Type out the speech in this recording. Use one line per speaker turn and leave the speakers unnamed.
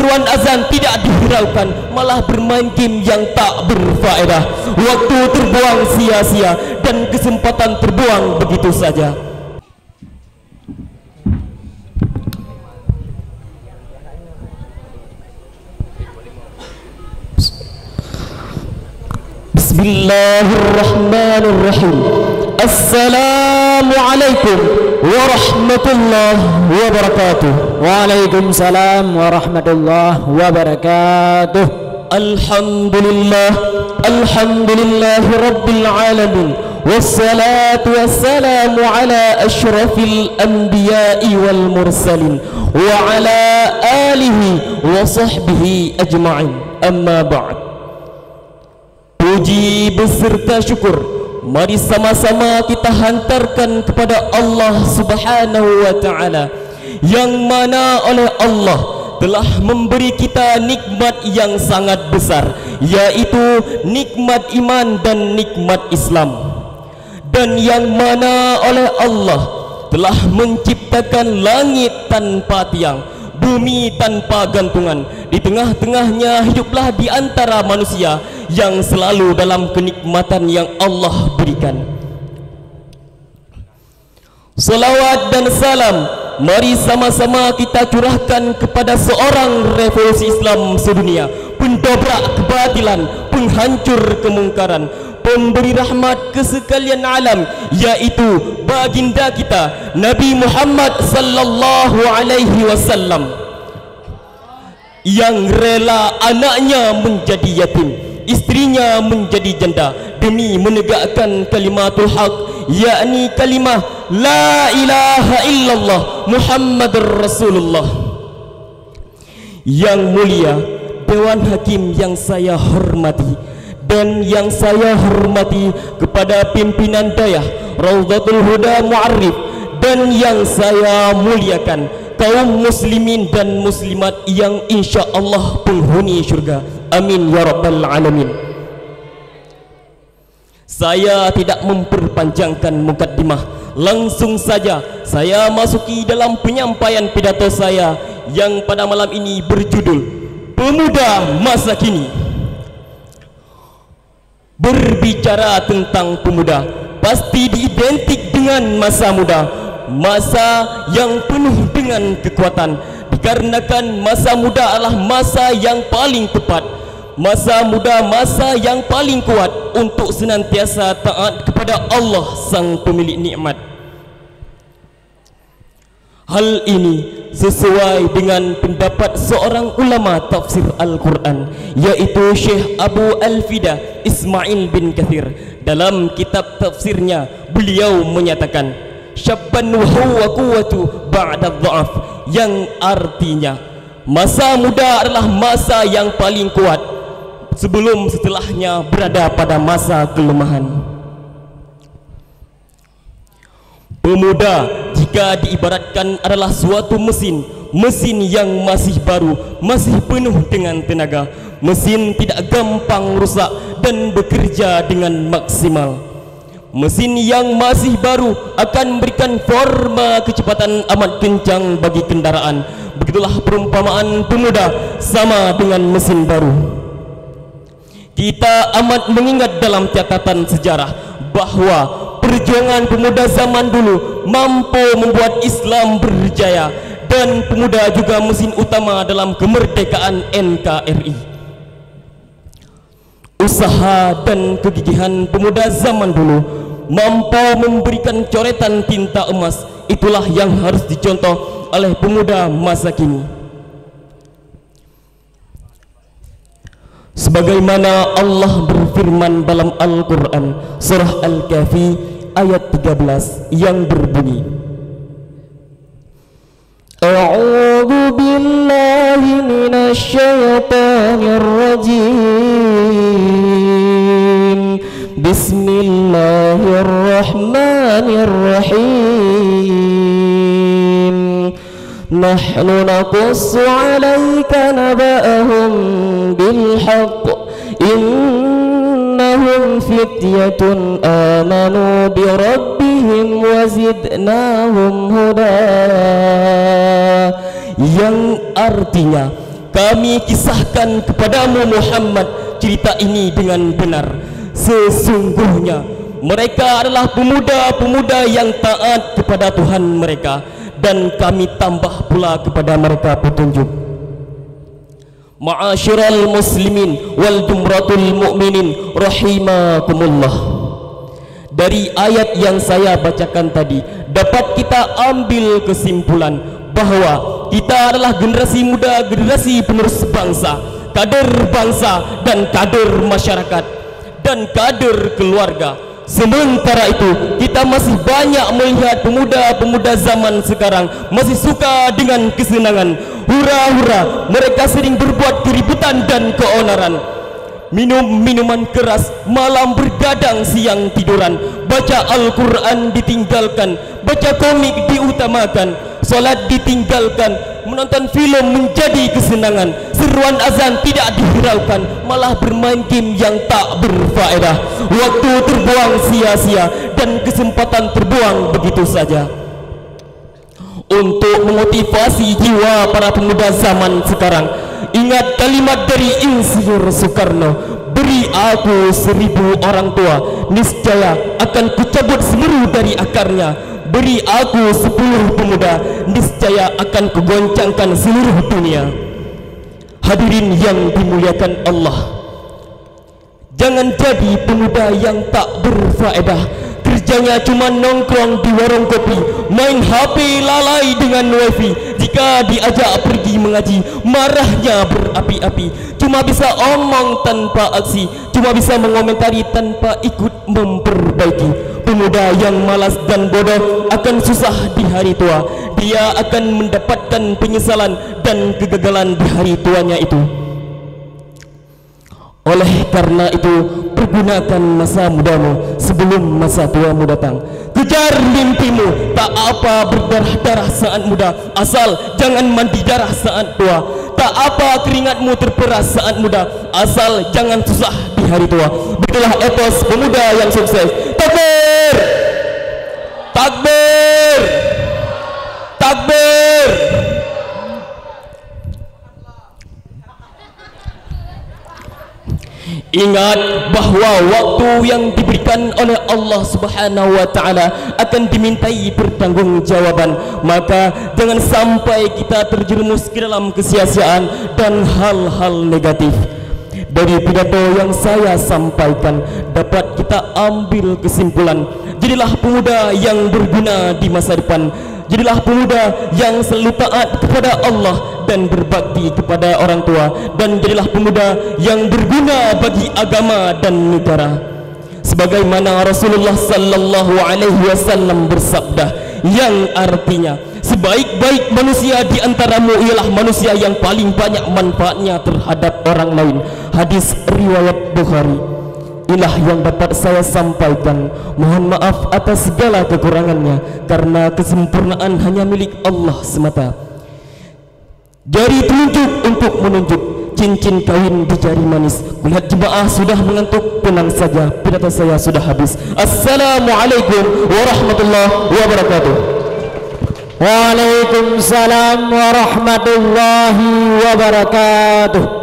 seruan azan tidak dihiraukan, malah bermain game yang tak berfaedah. Waktu terbuang sia-sia dan kesempatan terbuang begitu saja. Bismillahirrahmanirrahim. Assalamualaikum warahmatullahi wabarakatuh.
Waalaikumsalam warahmatullahi wabarakatuh.
Alhamdulillah, alhamdulillahi rabbil alamin. Wassalatu wassalamu ala asyrafil anbiya'i wal mursalin wa ala alihi wa sahbihi ajma'in. Amma ba'd. Puji beserta syukur mari sama-sama kita hantarkan kepada Allah Subhanahu wa ta'ala, yang mana oleh Allah telah memberi kita nikmat yang sangat besar, yaitu nikmat iman dan nikmat Islam, dan yang mana oleh Allah telah menciptakan langit tanpa tiang, bumi tanpa gantungan. Di tengah-tengahnya hiduplah di antara manusia yang selalu dalam kenikmatan yang Allah berikan. Salawat dan salam mari sama-sama kita curahkan kepada seorang revolusi Islam sedunia, pendobrak kebatilan, penghancur kemungkaran, pemberi rahmat ke sekalian alam, yaitu baginda kita Nabi Muhammad sallallahu alaihi wasallam, yang rela anaknya menjadi yatim, istrinya menjadi janda demi menegakkan kalimatul haq, yakni kalimah la ilaha illallah Muhammadur Rasulullah. Yang mulia Dewan Hakim yang saya hormati, dan yang saya hormati kepada pimpinan dayah Raudhatul Huda Mu'arrif, dan yang saya muliakan kaum muslimin dan muslimat yang insya Allah penghuni syurga. Amin ya rabbal alamin. Saya tidak memperpanjangkan mukaddimah, langsung saja saya masuki dalam penyampaian pidato saya yang pada malam ini berjudul Pemuda Masa Kini. Berbicara tentang pemuda pasti diidentik dengan masa muda, masa yang penuh dengan kekuatan, dikarenakan masa muda adalah masa yang paling tepat, masa muda masa yang paling kuat untuk senantiasa taat kepada Allah sang pemilik nikmat. Hal ini sesuai dengan pendapat seorang ulama tafsir Al-Quran, yaitu Syekh Abu Al-Fida Ismail bin Kathir. Dalam kitab tafsirnya beliau menyatakan syabban wa huwa quwwatu ba'da dha'af, yang artinya masa muda adalah masa yang paling kuat sebelum setelahnya berada pada masa kelemahan. Pemuda jika diibaratkan adalah suatu mesin yang masih baru, masih penuh dengan tenaga. Mesin tidak gampang rusak dan bekerja dengan maksimal. Mesin yang masih baru akan memberikan forma kecepatan amat kencang bagi kendaraan. Begitulah perumpamaan pemuda sama dengan mesin baru. Kita amat mengingat dalam catatan sejarah bahwa perjuangan pemuda zaman dulu mampu membuat Islam berjaya, dan pemuda juga mesin utama dalam kemerdekaan NKRI. Usaha dan kegigihan pemuda zaman dulu mampu memberikan coretan tinta emas. Itulah yang harus dicontoh oleh pemuda masa kini. Sebagaimana Allah berfirman dalam Al-Quran surah Al-Kahfi ayat 13 yang berbunyi, A'udzu billahi minasy syaithanir rajim. Bismillahirrahmanirrahim. Nahnu naqussu 'alaika naba'ahum bil haqq innahum fityatun amanu bi rabbihim wa zidnahum huda. Yang artinya kami kisahkan kepadamu Muhammad cerita ini dengan benar. Sesungguhnya mereka adalah pemuda-pemuda yang taat kepada Tuhan mereka, dan kami tambah pula kepada mereka petunjuk. Ma'asyiral muslimin wal jumratul mu'minin rahimakumullah. Dari ayat yang saya bacakan tadi dapat kita ambil kesimpulan bahawa kita adalah generasi muda, generasi penerus bangsa, kader bangsa dan kader masyarakat dan kader keluarga. Sementara itu kita masih banyak melihat pemuda-pemuda zaman sekarang masih suka dengan kesenangan, hura-hura. Mereka sering berbuat keributan dan keonaran, minum minuman keras, malam bergadang, siang tiduran, baca Al-Quran ditinggalkan, baca komik diutamakan, solat ditinggalkan, menonton filem menjadi kesenangan, seruan azan tidak dihiraukan, malah bermain game yang tak berfaedah. Waktu terbuang sia-sia dan kesempatan terbuang begitu saja. Untuk memotivasi jiwa para pemuda zaman sekarang, ingat kalimat dari Insinyur Soekarno, beri aku 1000 orang tua, niscaya akan kucabut semeru dari akarnya. Beri aku 10 pemuda, niscaya akan kugoncangkan seluruh dunia. Hadirin yang dimuliakan Allah, jangan jadi pemuda yang tak berfaedah, kerjanya cuma nongkrong di warung kopi, main HP, lalai dengan wifi. Jika diajak pergi mengaji, marahnya berapi-api. Cuma bisa omong tanpa aksi, cuma bisa mengomentari tanpa ikut memperbaiki. Pemuda yang malas dan bodoh akan susah di hari tua. Dia akan mendapatkan penyesalan dan kegagalan di hari tuanya itu. Oleh karena itu, pergunakan masa mudamu sebelum masa tuamu datang. Kejar mimpimu, tak apa berdarah-darah saat muda, asal jangan mandi darah saat tua. Tak apa keringatmu terperas saat muda, asal jangan susah di hari tua. Begitulah etos pemuda yang sukses. Takbir! Takbir! Takbir! Ingat bahawa waktu yang diberikan oleh Allah Subhanahu wa taala akan dimintai pertanggungjawaban. Maka jangan sampai kita terjerumus ke dalam kesia-siaan dan hal-hal negatif. Dari pidato yang saya sampaikan dapat kita ambil kesimpulan, jadilah pemuda yang berguna di masa depan. Jadilah pemuda yang selalu taat kepada Allah dan berbakti kepada orang tua, dan jadilah pemuda yang berguna bagi agama dan negara. Sebagaimana Rasulullah sallallahu alaihi wasallam bersabda, yang artinya sebaik-baik manusia di antaramu ialah manusia yang paling banyak manfaatnya terhadap orang lain. Hadis riwayat Bukhari. Inilah yang dapat saya sampaikan. Mohon maaf atas segala kekurangannya, karena kesempurnaan hanya milik Allah semata. Jari telunjuk untuk menunjuk, cincin kawin di jari manis. Kulihat jemaah sudah mengantuk, tenang saja, pidato saya sudah habis. Assalamualaikum warahmatullahi wabarakatuh.
Waalaikumsalam warahmatullahi wabarakatuh.